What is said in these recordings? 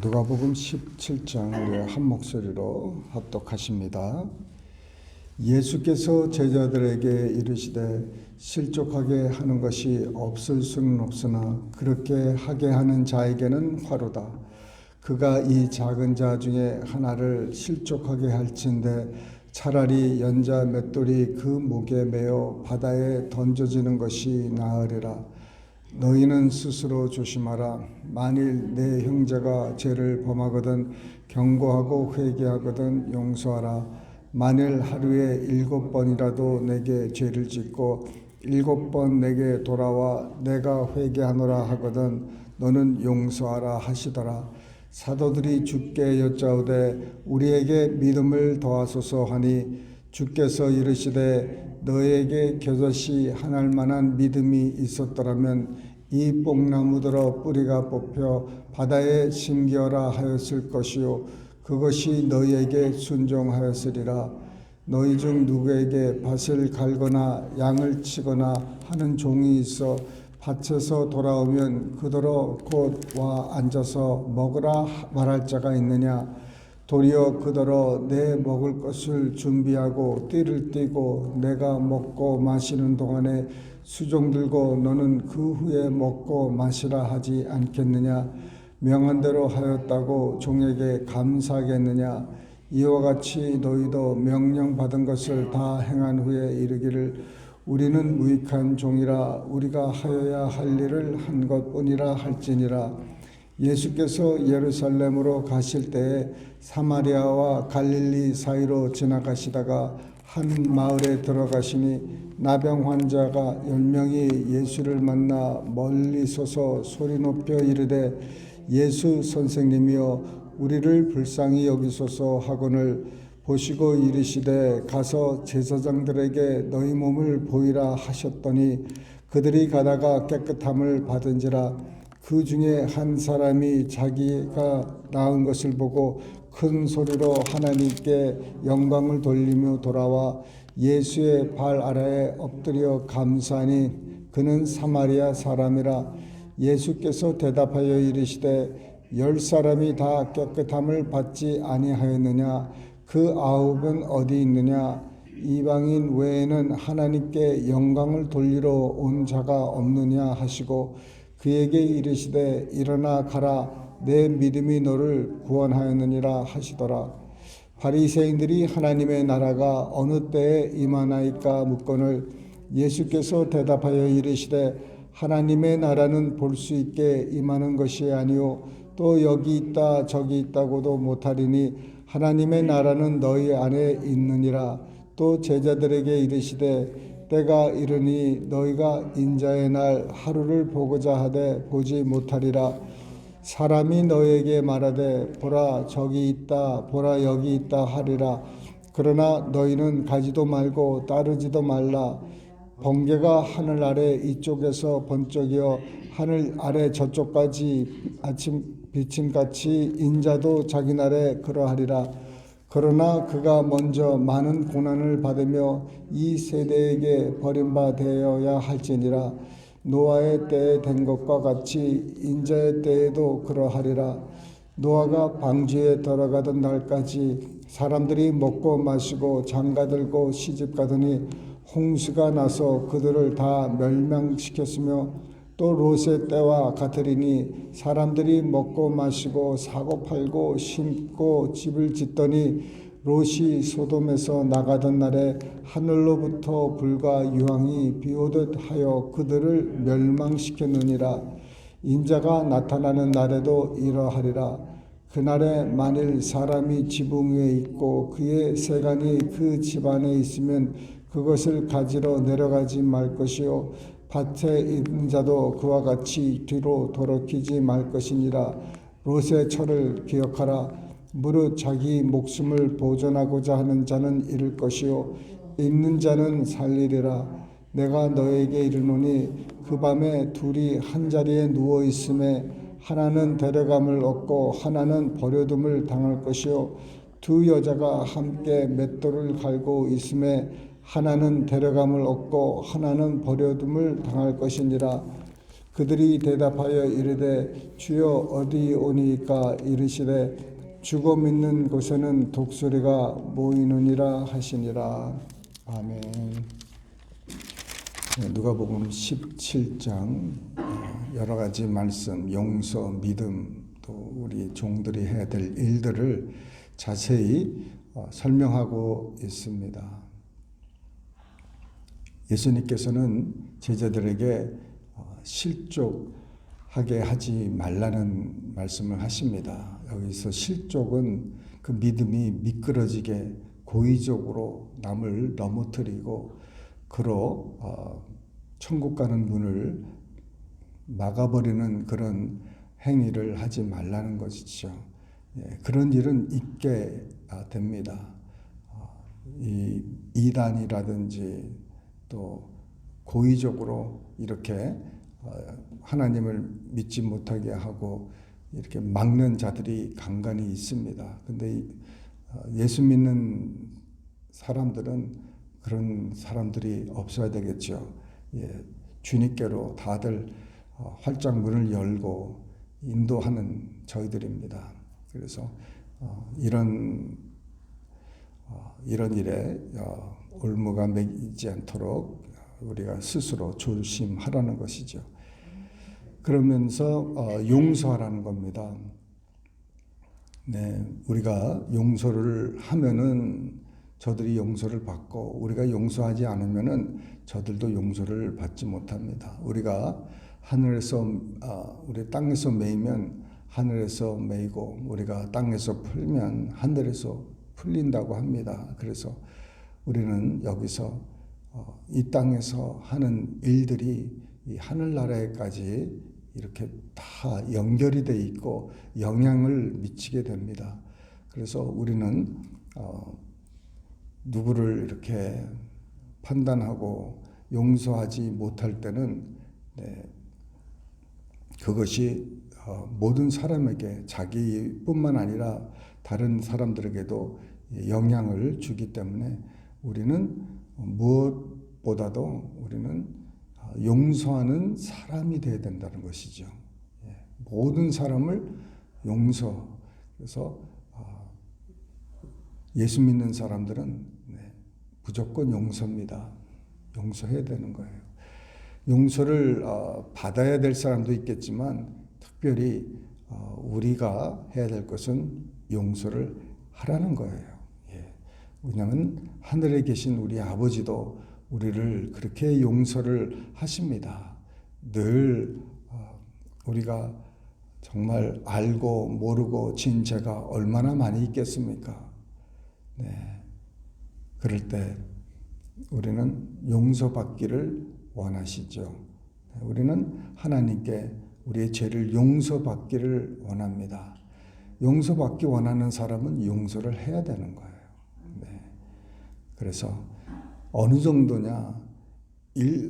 누가복음 17장 우리 한 목소리로 합독하십니다. 예수께서 제자들에게 이르시되 실족하게 하는 것이 없을 수는 없으나 그렇게 하게 하는 자에게는 화로다. 그가 이 작은 자 중에 하나를 실족하게 할진대 차라리 연자 맷돌이 그 목에 매어 바다에 던져지는 것이 나으리라. 너희는 스스로 조심하라. 만일 내 형제가 죄를 범하거든 경고하고 회개하거든 용서하라. 만일 하루에 7번이라도 내게 죄를 짓고 7번 내게 돌아와 내가 회개하노라 하거든 너는 용서하라 하시더라. 사도들이 주께 여짜오되 우리에게 믿음을 더하소서 하니 주께서 이르시되 너에게 겨자씨 하나일 만한 믿음이 있었더라면 이 뽕나무들어 뿌리가 뽑혀 바다에 심기어라 하였을 것이요 그것이 너희에게 순종하였으리라. 너희 중 누구에게 밭을 갈거나 양을 치거나 하는 종이 있어 밭에서 돌아오면 그더러 곧 와 앉아서 먹으라 말할 자가 있느냐? 도리어 그더러 내 먹을 것을 준비하고 띠를 띠고 내가 먹고 마시는 동안에 수종 들고 너는 그 후에 먹고 마시라 하지 않겠느냐? 명한 대로 하였다고 종에게 감사하겠느냐? 이와 같이 너희도 명령받은 것을 다 행한 후에 이르기를 우리는 무익한 종이라 우리가 하여야 할 일을 한 것뿐이라 할지니라. 예수께서 예루살렘으로 가실 때에 사마리아와 갈릴리 사이로 지나가시다가 한 마을에 들어가시니 나병 환자가 10명이 예수를 만나 멀리 서서 소리 높여 이르되 예수 선생님이여 우리를 불쌍히 여기소서 하거늘 보시고 이르시되 가서 제사장들에게 너희 몸을 보이라 하셨더니 그들이 가다가 깨끗함을 받은지라. 그 중에 한 사람이 자기가 나은 것을 보고 큰 소리로 하나님께 영광을 돌리며 돌아와 예수의 발 아래에 엎드려 감사하니 그는 사마리아 사람이라. 예수께서 대답하여 이르시되 10사람이 다 깨끗함을 받지 아니하였느냐? 그 9은 어디 있느냐? 이방인 외에는 하나님께 영광을 돌리러 온 자가 없느냐 하시고 그에게 이르시되 일어나 가라 내 믿음이 너를 구원하였느니라 하시더라. 바리새인들이 하나님의 나라가 어느 때에 임하나이까 묻거늘 예수께서 대답하여 이르시되 하나님의 나라는 볼 수 있게 임하는 것이 아니요 또 여기 있다 저기 있다고도 못하리니 하나님의 나라는 너희 안에 있느니라. 또 제자들에게 이르시되 때가 이르니 너희가 인자의 날 하루를 보고자 하되 보지 못하리라. 사람이 너희에게 말하되 보라 저기 있다 보라 여기 있다 하리라. 그러나 너희는 가지도 말고 따르지도 말라. 번개가 하늘 아래 이쪽에서 번쩍이어 하늘 아래 저쪽까지 아침 비침같이 인자도 자기 날에 그러하리라. 그러나 그가 먼저 많은 고난을 받으며 이 세대에게 버림받아야 할지니라. 노아의 때에 된 것과 같이 인자의 때에도 그러하리라. 노아가 방주에 들어가던 날까지 사람들이 먹고 마시고 장가들고 시집가더니 홍수가 나서 그들을 다 멸망시켰으며 또 롯의 때와 같으리니 사람들이 먹고 마시고 사고 팔고 심고 집을 짓더니 롯이 소돔에서 나가던 날에 하늘로부터 불과 유황이 비오듯 하여 그들을 멸망시켰느니라. 인자가 나타나는 날에도 이러하리라. 그날에 만일 사람이 지붕 위에 있고 그의 세간이 그 집안에 있으면 그것을 가지러 내려가지 말 것이요 밭에 있는 자도 그와 같이 뒤로 돌이키지 말 것이니라. 롯의 철을 기억하라. 무릇 자기 목숨을 보존하고자 하는 자는 잃을 것이요 잃는 자는 살리리라. 내가 너에게 이르노니 그 밤에 둘이 한 자리에 누워 있음에 하나는 데려감을 얻고 하나는 버려둠을 당할 것이요 두 여자가 함께 맷돌을 갈고 있음에 하나는 데려감을 얻고 하나는 버려둠을 당할 것이니라. 그들이 대답하여 이르되 주여 어디 오니까 이르시되 죽어 믿는 곳에는 독수리가 모이느니라 하시니라. 아멘. 누가복음 17장 여러 가지 말씀, 용서, 믿음, 또 우리 종들이 해야 될 일들을 자세히 설명하고 있습니다. 예수님께서는 제자들에게 실족하게 하지 말라는 말씀을 하십니다. 여기서 실족은 그 믿음이 미끄러지게 고의적으로 남을 넘어뜨리고 그로 천국 가는 문을 막아버리는 그런 행위를 하지 말라는 것이죠. 그런 일은 있게 됩니다. 이 이단이라든지 또 고의적으로 이렇게 하나님을 믿지 못하게 하고 이렇게 막는 자들이 간간히 있습니다. 근데 예수 믿는 사람들은 그런 사람들이 없어야 되겠죠. 주님께로 다들 활짝 문을 열고 인도하는 저희들입니다. 그래서 이런 일에 올무가 매이지 않도록 우리가 스스로 조심하라는 것이죠. 그러면서 용서하라는 겁니다. 네, 우리가 용서를 하면은 저들이 용서를 받고 우리가 용서하지 않으면은 저들도 용서를 받지 못합니다. 우리가 하늘에서 우리 땅에서 매이면 하늘에서 매이고 우리가 땅에서 풀면 하늘에서 풀린다고 합니다. 그래서 우리는 여기서 이 땅에서 하는 일들이 이 하늘나라에까지 이렇게 다 연결이 돼 있고 영향을 미치게 됩니다. 그래서 우리는 누구를 이렇게 판단하고 용서하지 못할 때는 그것이 모든 사람에게 자기뿐만 아니라 다른 사람들에게도 영향을 주기 때문에 우리는 무엇보다도 우리는 용서하는 사람이 되어야 된다는 것이죠. 모든 사람을 용서. 그래서 예수 믿는 사람들은 무조건 용서입니다. 용서해야 되는 거예요. 용서를 받아야 될 사람도 있겠지만 특별히 우리가 해야 될 것은 용서를 하라는 거예요. 왜냐하면 하늘에 계신 우리 아버지도 우리를 그렇게 용서를 하십니다. 늘 우리가 정말 알고 모르고 진 죄가 얼마나 많이 있겠습니까? 그럴 때 우리는 용서받기를 원하시죠. 우리는 하나님께 우리의 죄를 용서받기를 원합니다. 용서받기 원하는 사람은 용서를 해야 되는 거예요. 그래서 어느 정도냐,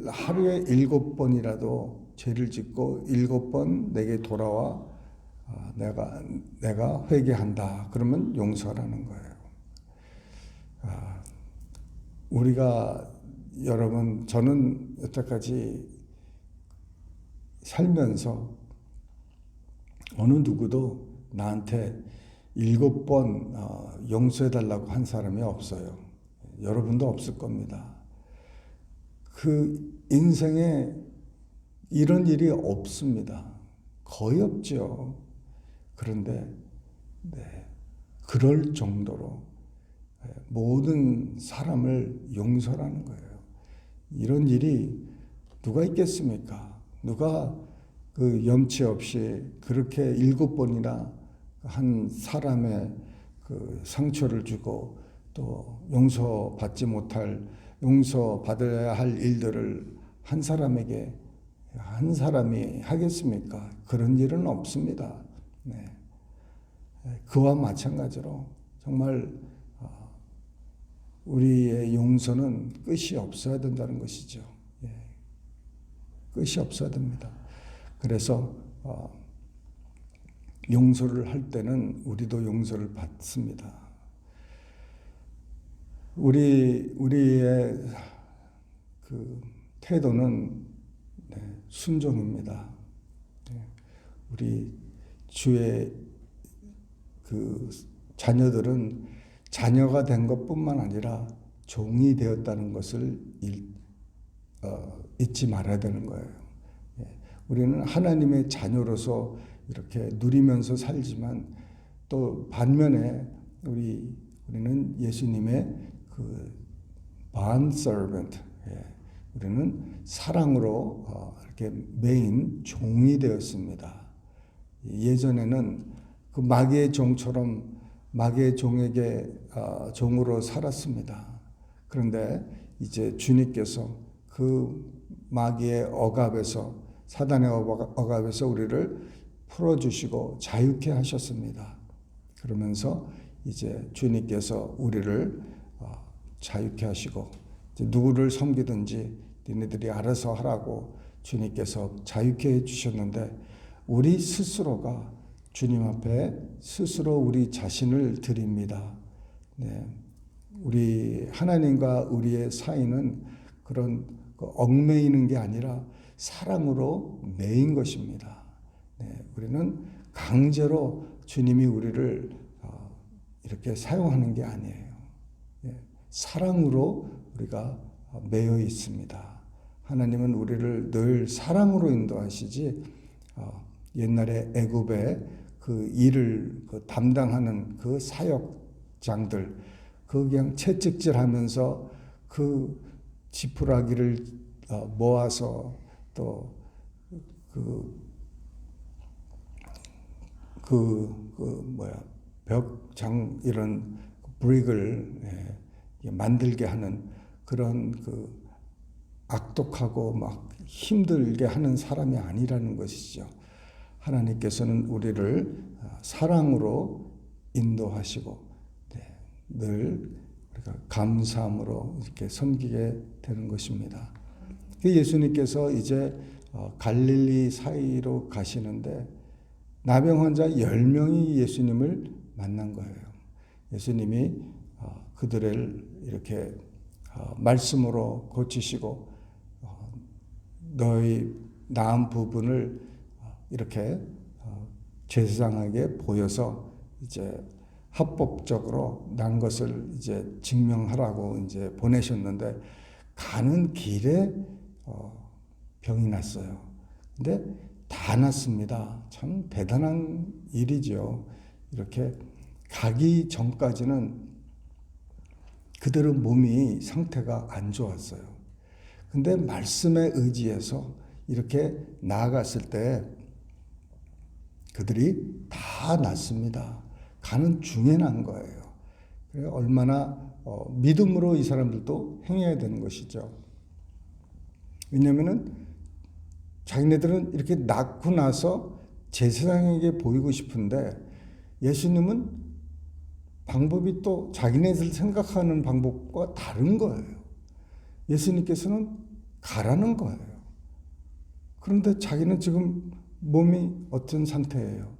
하루에 7번이라도 죄를 짓고 7번 내게 돌아와 내가 회개한다. 그러면 용서하라는 거예요. 우리가 여러분, 저는 여태까지 살면서 어느 누구도 나한테 7번 용서해달라고 한 사람이 없어요. 여러분도 없을 겁니다. 그 인생에 이런 일이 없습니다. 거의 없죠. 그런데 그럴 정도로 모든 사람을 용서라는 거예요. 이런 일이 누가 있겠습니까? 누가 그 염치 없이 그렇게 7번이나 한 사람의 그 상처를 주고 또 용서받지 못할, 용서받아야 할 일들을 한 사람에게 한 사람이 하겠습니까? 그런 일은 없습니다. 그와 마찬가지로 정말 우리의 용서는 끝이 없어야 된다는 것이죠. 끝이 없어야 됩니다. 그래서 용서를 할 때는 우리도 용서를 받습니다. 우리의 그 태도는 순종입니다. 우리 주의 그 자녀들은 자녀가 된 것뿐만 아니라 종이 되었다는 것을 잊지 말아야 되는 거예요. 우리는 하나님의 자녀로서 이렇게 누리면서 살지만 또 반면에 우리는 예수님의 그 bond servant, 우리는 사랑으로 이렇게 매인 종이 되었습니다. 예전에는 그 마귀의 종처럼 마귀의 종에게 종으로 살았습니다. 그런데 이제 주님께서 그 마귀의 억압에서, 사단의 억압에서 우리를 풀어주시고 자유케 하셨습니다. 그러면서 이제 주님께서 우리를 자유케 하시고, 이제 누구를 섬기든지 니네들이 알아서 하라고 주님께서 자유케 해주셨는데, 우리 스스로가 주님 앞에 스스로 우리 자신을 드립니다. 우리 하나님과 우리의 사이는 그런 얽매이는 게 아니라 사랑으로 매인 것입니다. 우리는 강제로 주님이 우리를 이렇게 사용하는 게 아니에요. 사랑으로 우리가 매여 있습니다. 하나님은 우리를 늘 사랑으로 인도하시지, 옛날에 애굽에 그 일을 담당하는 그 사역장들, 그 그냥 채찍질하면서 그 지푸라기를 모아서 또 벽장 이런 브릭을 만들게 하는 그런 그 악독하고 막 힘들게 하는 사람이 아니라는 것이죠. 하나님께서는 우리를 사랑으로 인도하시고 늘 우리가 감사함으로 이렇게 섬기게 되는 것입니다. 예수님께서 이제 갈릴리 사이로 가시는데 나병 환자 10명이 예수님을 만난 거예요. 예수님이 그들을 이렇게 말씀으로 고치시고 너희 나은 부분을 이렇게 제사장에게 보여서 이제 합법적으로 난 것을 이제 증명하라고 이제 보내셨는데, 가는 길에 병이 났어요. 근데 다 났습니다. 참 대단한 일이죠. 이렇게 가기 전까지는 그들의 몸이 상태가 안 좋았어요. 근데 말씀에 의지해서 이렇게 나아갔을 때 그들이 다 낫습니다. 가는 중에 난 거예요. 그래 얼마나 믿음으로 이 사람들도 행해야 되는 것이죠. 왜냐하면은 자기네들은 이렇게 낫고 나서 제사장에게 보이고 싶은데 예수님은 방법이 또 자기네들 생각하는 방법과 다른 거예요. 예수님께서는 가라는 거예요. 그런데 자기는 지금 몸이 어떤 상태예요?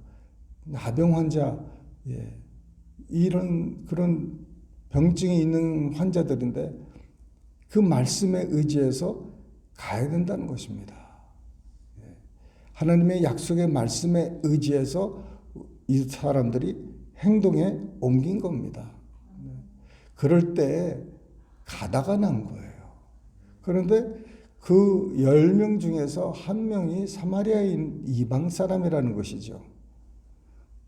나병 환자, 이런 그런 병증이 있는 환자들인데 그 말씀에 의지해서 가야 된다는 것입니다. 하나님의 약속의 말씀에 의지해서 이 사람들이 행동에 옮긴 겁니다. 그럴 때 가다가 난 거예요. 그런데 그 10명 중에서 한 명이 사마리아인 이방 사람이라는 것이죠.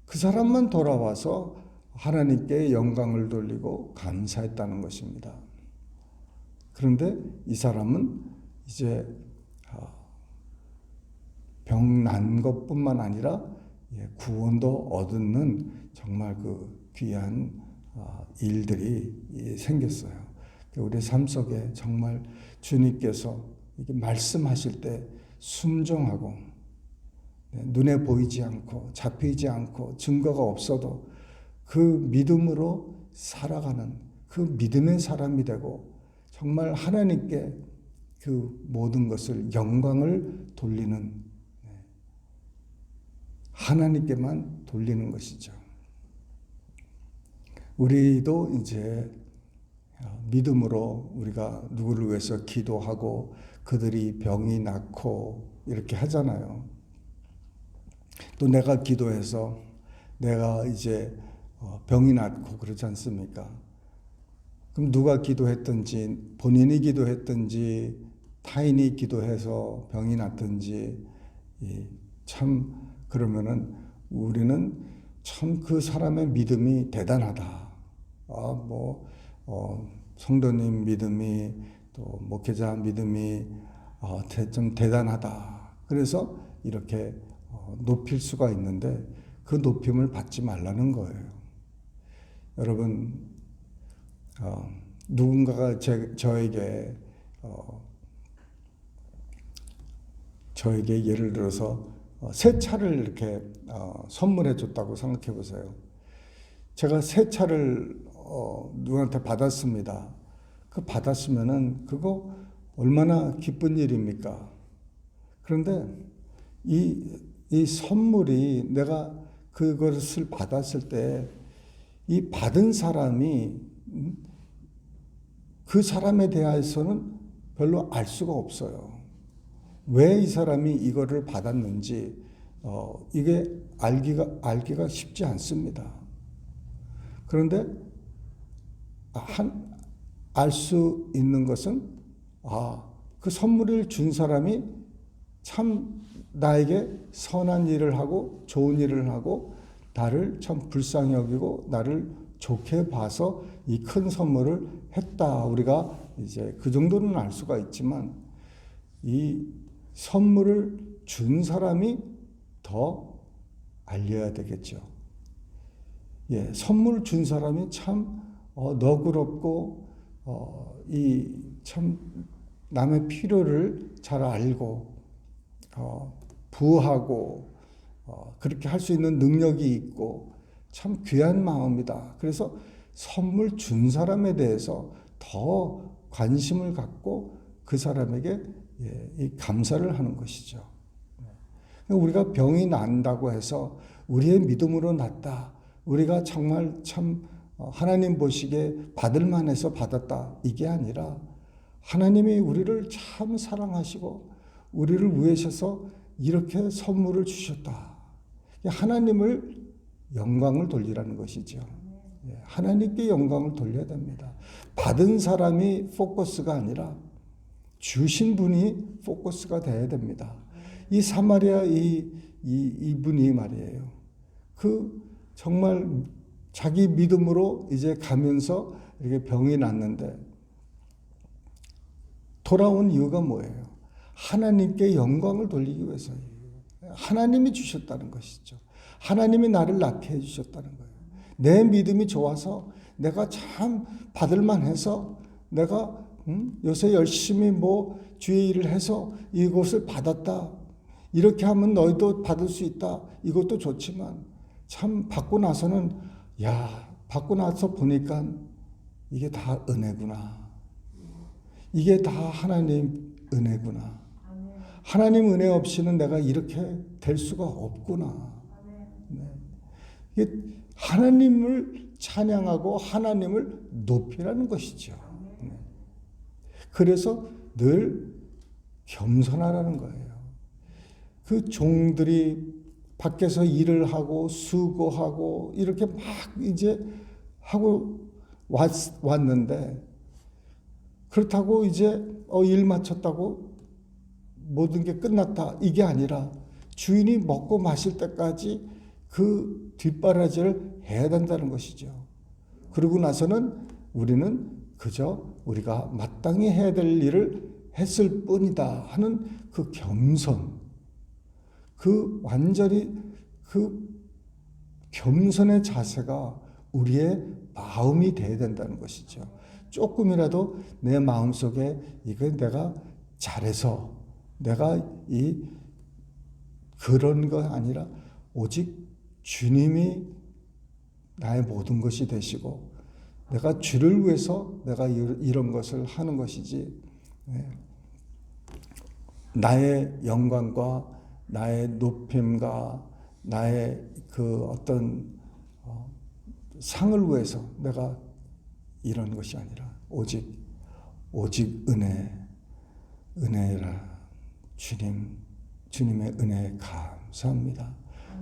그 사람만 돌아와서 하나님께 영광을 돌리고 감사했다는 것입니다. 그런데 이 사람은 이제 병 난 것뿐만 아니라 구원도 얻는 정말 그 귀한 일들이 생겼어요. 우리 삶 속에 정말 주님께서 이렇게 말씀하실 때 순종하고 눈에 보이지 않고 잡히지 않고 증거가 없어도 그 믿음으로 살아가는 그 믿음의 사람이 되고 정말 하나님께 그 모든 것을 영광을 돌리는, 하나님께만 돌리는 것이죠. 우리도 이제 믿음으로 우리가 누구를 위해서 기도하고 그들이 병이 낫고 이렇게 하잖아요. 또 내가 기도해서 내가 이제 병이 낫고 그러지 않습니까? 그럼 누가 기도했든지 본인이 기도했든지 타인이 기도해서 병이 났든지 참 그러면은 우리는 참 그 사람의 믿음이 대단하다. 성도님 믿음이 또 목회자 믿음이 좀 대단하다. 그래서 이렇게 높일 수가 있는데 그 높임을 받지 말라는 거예요. 여러분, 누군가가 저에게 예를 들어서 새 차를 이렇게 선물해 줬다고 생각해 보세요. 제가 새 차를 누구한테 받았습니다. 그 받았으면은 그거 얼마나 기쁜 일입니까? 그런데 이 선물이 내가 그것을 받았을 때 이 받은 사람이 그 사람에 대해서는 별로 알 수가 없어요. 왜 이 사람이 이거를 받았는지 이게 알기가 쉽지 않습니다. 그런데 알 수 있는 것은 그 선물을 준 사람이 참 나에게 선한 일을 하고 좋은 일을 하고 나를 참 불쌍히 여기고 나를 좋게 봐서 이 큰 선물을 했다. 우리가 이제 그 정도는 알 수가 있지만 이 선물을 준 사람이 더 알려야 되겠죠. 선물을 준 사람이 참 너그럽고 이 참 남의 필요를 잘 알고 부하고 그렇게 할 수 있는 능력이 있고 참 귀한 마음이다. 그래서 선물 준 사람에 대해서 더 관심을 갖고 그 사람에게 이 감사를 하는 것이죠. 우리가 병이 난다고 해서 우리의 믿음으로 낫다. 우리가 정말 참 하나님 보시기에 받을 만해서 받았다. 이게 아니라 하나님이 우리를 참 사랑하시고 우리를 위하셔서 이렇게 선물을 주셨다. 하나님을 영광을 돌리라는 것이죠. 하나님께 영광을 돌려야 됩니다. 받은 사람이 포커스가 아니라 주신 분이 포커스가 되어야 됩니다. 이 사마리아 이분이 말이에요. 정말 자기 믿음으로 이제 가면서 이렇게 병이 났는데 돌아온 이유가 뭐예요? 하나님께 영광을 돌리기 위해서예요. 하나님이 주셨다는 것이죠. 하나님이 나를 낫게 해주셨다는 거예요. 내 믿음이 좋아서 내가 참 받을만해서 내가 요새 열심히 주의 일을 해서 이것을 받았다. 이렇게 하면 너희도 받을 수 있다. 이것도 좋지만 참 받고 나서는 받고 나서 보니까 이게 다 은혜구나. 이게 다 하나님 은혜구나. 하나님 은혜 없이는 내가 이렇게 될 수가 없구나. 이게 하나님을 찬양하고 하나님을 높이라는 것이죠. 그래서 늘 겸손하라는 거예요. 그 종들이 밖에서 일을 하고 수고하고 이렇게 막 이제 하고 왔는데 그렇다고 이제 일 마쳤다고 모든 게 끝났다 이게 아니라 주인이 먹고 마실 때까지 그 뒷바라지를 해야 된다는 것이죠. 그러고 나서는 우리는 그저 우리가 마땅히 해야 될 일을 했을 뿐이다 하는 그 겸손, 완전히 그 겸손의 자세가 우리의 마음이 되어야 된다는 것이죠. 조금이라도 내 마음속에 이거 내가 잘해서 내가 그런 거 아니라 오직 주님이 나의 모든 것이 되시고 내가 주를 위해서 내가 이런 것을 하는 것이지 나의 영광과 나의 높임과 나의 그 어떤 상을 위해서 내가 이런 것이 아니라 오직 은혜, 은혜라. 주님의 은혜에 감사합니다.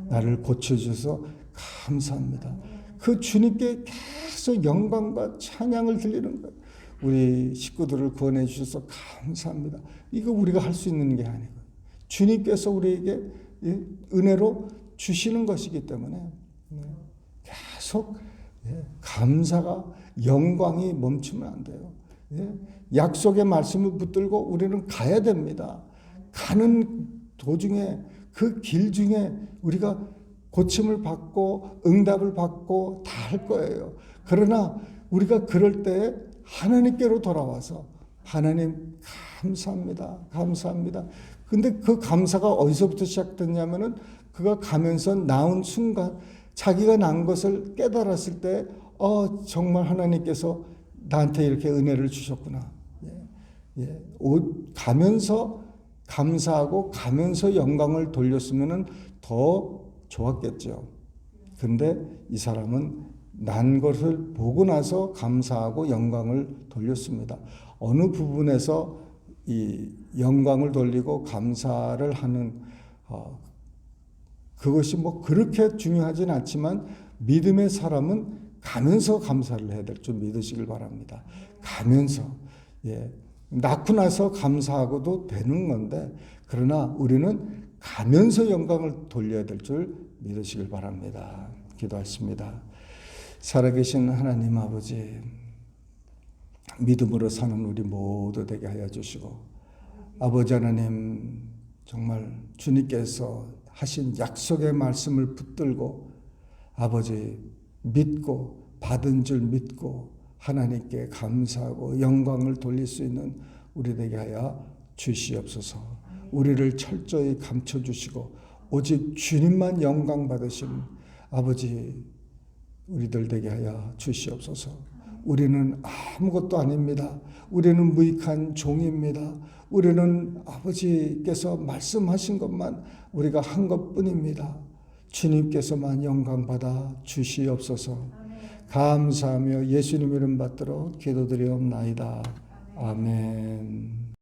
나를 고쳐주셔서 감사합니다. 그 주님께 계속 영광과 찬양을 드리는 거예요. 우리 식구들을 구원해 주셔서 감사합니다. 이거 우리가 할 수 있는 게 아니고 주님께서 우리에게 은혜로 주시는 것이기 때문에 계속 감사가 영광이 멈추면 안 돼요. 약속의 말씀을 붙들고 우리는 가야 됩니다. 가는 도중에 그 길 중에 우리가 고침을 받고 응답을 받고 다 할 거예요. 그러나 우리가 그럴 때 하나님께로 돌아와서 하나님 감사합니다. 감사합니다. 근데 그 감사가 어디서부터 시작됐냐면은 그가 가면서 나온 순간 자기가 난 것을 깨달았을 때 정말 하나님께서 나한테 이렇게 은혜를 주셨구나. 가면서 감사하고 가면서 영광을 돌렸으면은 더 좋았겠죠. 근데 이 사람은 난 것을 보고 나서 감사하고 영광을 돌렸습니다. 어느 부분에서 이 영광을 돌리고 감사를 하는 그것이 뭐 그렇게 중요하진 않지만 믿음의 사람은 가면서 감사를 해야 될 줄 믿으시길 바랍니다. 가면서 낳고 나서 감사하고도 되는 건데 그러나 우리는 가면서 영광을 돌려야 될 줄 믿으시길 바랍니다. 기도하십니다. 살아계신 하나님 아버지, 믿음으로 사는 우리 모두 되게 하여 주시고 아버지 하나님 정말 주님께서 하신 약속의 말씀을 붙들고 아버지 믿고 받은 줄 믿고 하나님께 감사하고 영광을 돌릴 수 있는 우리 되게 하여 주시옵소서. 우리를 철저히 감춰주시고 오직 주님만 영광 받으신 아버지 우리들 되게 하여 주시옵소서. 우리는 아무것도 아닙니다. 우리는 무익한 종입니다. 우리는 아버지께서 말씀하신 것만 우리가 한 것뿐입니다. 주님께서만 영광 받아 주시옵소서. 감사하며 예수님 이름 받들어 기도드리옵나이다. 아멘.